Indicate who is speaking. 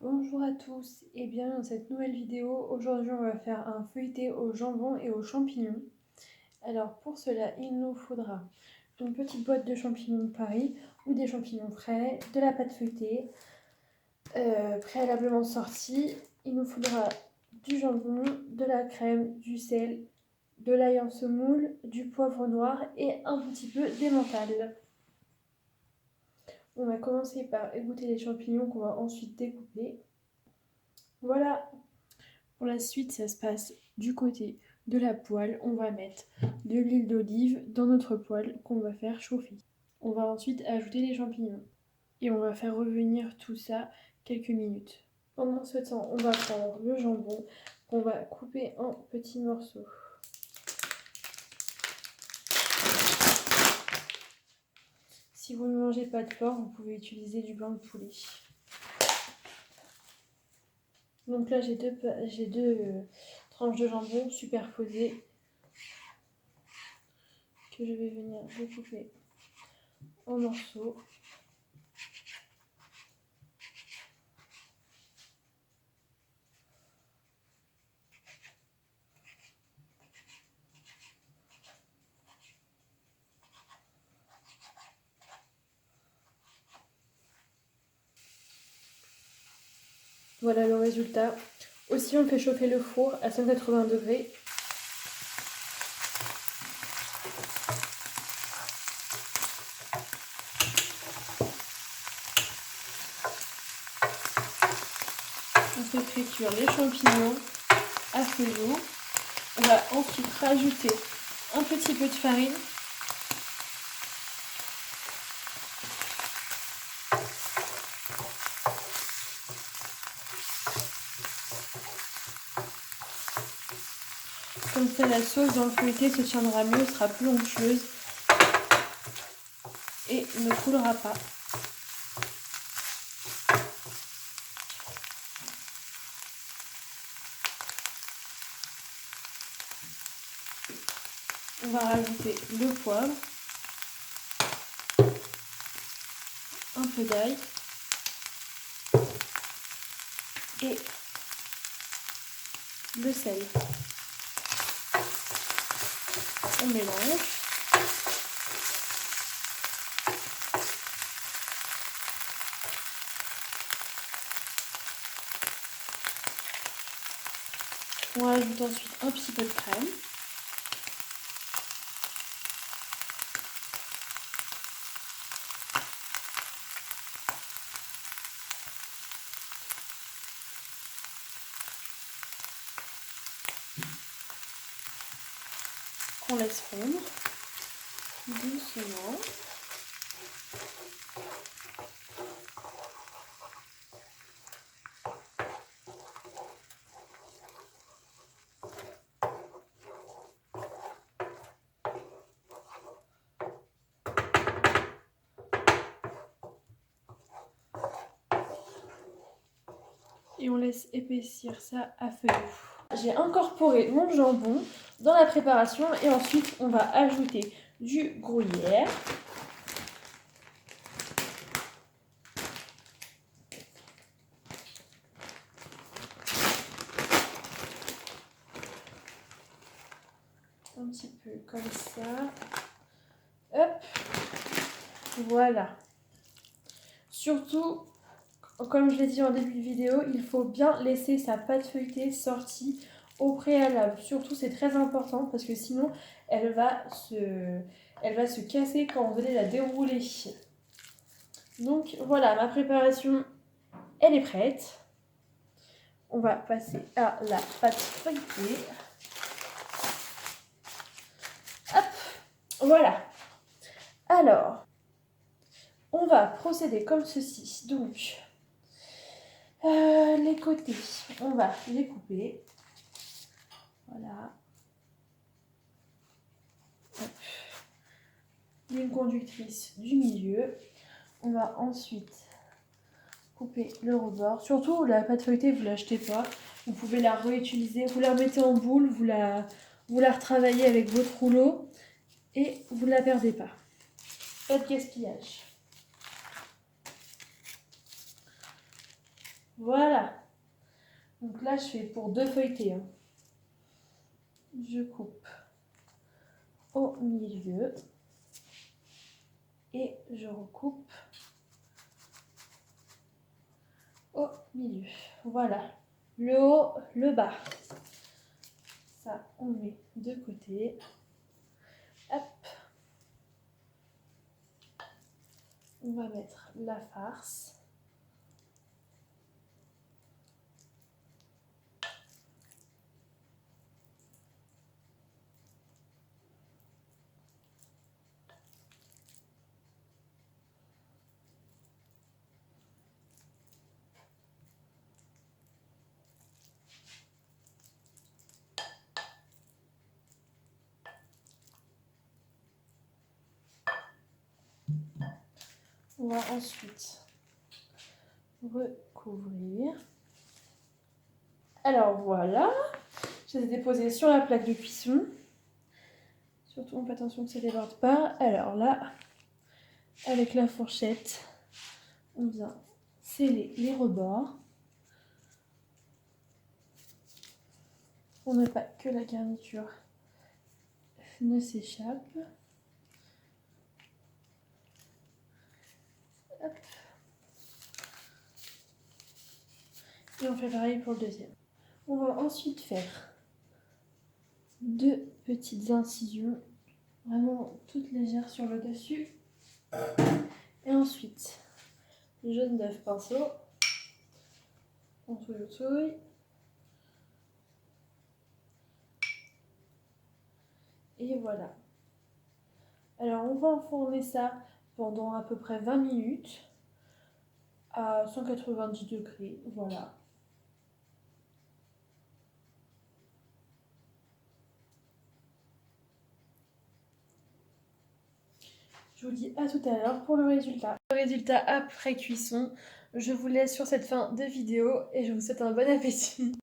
Speaker 1: Bonjour à tous et bienvenue dans cette nouvelle vidéo. Aujourd'hui on va faire un feuilleté au jambon et aux champignons. Alors pour cela il nous faudra une petite boîte de champignons de Paris ou des champignons frais, de la pâte feuilletée préalablement sortie. Il nous faudra du jambon, de la crème, du sel, de l'ail en semoule, du poivre noir et un petit peu d'emmental. On va commencer par égoutter les champignons qu'on va ensuite découper. Voilà. Pour la suite, ça se passe du côté de la poêle. On va mettre de l'huile d'olive dans notre poêle qu'on va faire chauffer. On va ensuite ajouter les champignons et on va faire revenir tout ça quelques minutes. Pendant ce temps, on va prendre le jambon qu'on va couper en petits morceaux. Si vous ne mangez pas de porc, vous pouvez utiliser du blanc de poulet. Donc là, j'ai deux tranches de jambon superposées que je vais venir découper en morceaux. Voilà le résultat. Aussi, on fait chauffer le four à 180 degrés. On fait frire les champignons à feu doux. On va ensuite rajouter un petit peu de farine. Comme ça, la sauce dans le feuilleté se tiendra mieux, sera plus onctueuse et ne coulera pas. On va rajouter le poivre, un peu d'ail et le sel. On mélange. On rajoute ensuite un petit peu de crème. Qu'on laisse fondre doucement. Et on laisse épaissir ça à feu doux. J'ai incorporé mon jambon dans la préparation et ensuite on va ajouter du gruyère. Un petit peu comme ça. Hop. Voilà. Surtout, comme je l'ai dit en début de vidéo, il faut bien laisser sa pâte feuilletée sortie au préalable. Surtout, c'est très important parce que sinon, elle va se casser quand vous allez la dérouler. Donc voilà, ma préparation, elle est prête. On va passer à la pâte feuilletée. Hop, voilà. Alors, on va procéder comme ceci. Donc, les côtés, on va les couper. Voilà. Hop. Une conductrice du milieu. On va ensuite couper le rebord. Surtout, la pâte feuilletée, vous ne l'achetez pas. Vous pouvez la réutiliser. Vous la remettez en boule, vous la retravaillez avec votre rouleau et vous ne la perdez pas. Pas de gaspillage. Voilà. Donc là, je fais pour 2 feuilletés. Hein. Je coupe au milieu et je recoupe au milieu. Voilà. Le haut, le bas. Ça, on met de côté. Hop. On va mettre la farce. On va ensuite recouvrir. Alors voilà, je les ai déposés sur la plaque de cuisson. Surtout, on fait attention que ça ne déborde pas. Alors là, avec la fourchette, on vient sceller les rebords. Pour ne pas que la garniture ne s'échappe. Hop. Et on fait pareil pour le deuxième. On va ensuite faire 2 petites incisions, vraiment toutes légères sur le dessus. Et ensuite, jaune d'œuf pinceau. On touille. Et voilà. Alors on va enfourner ça pendant à peu près 20 minutes à 190 degrés. Voilà. Je vous dis à tout à l'heure pour le résultat. Le résultat après cuisson, je vous laisse sur cette fin de vidéo et je vous souhaite un bon appétit.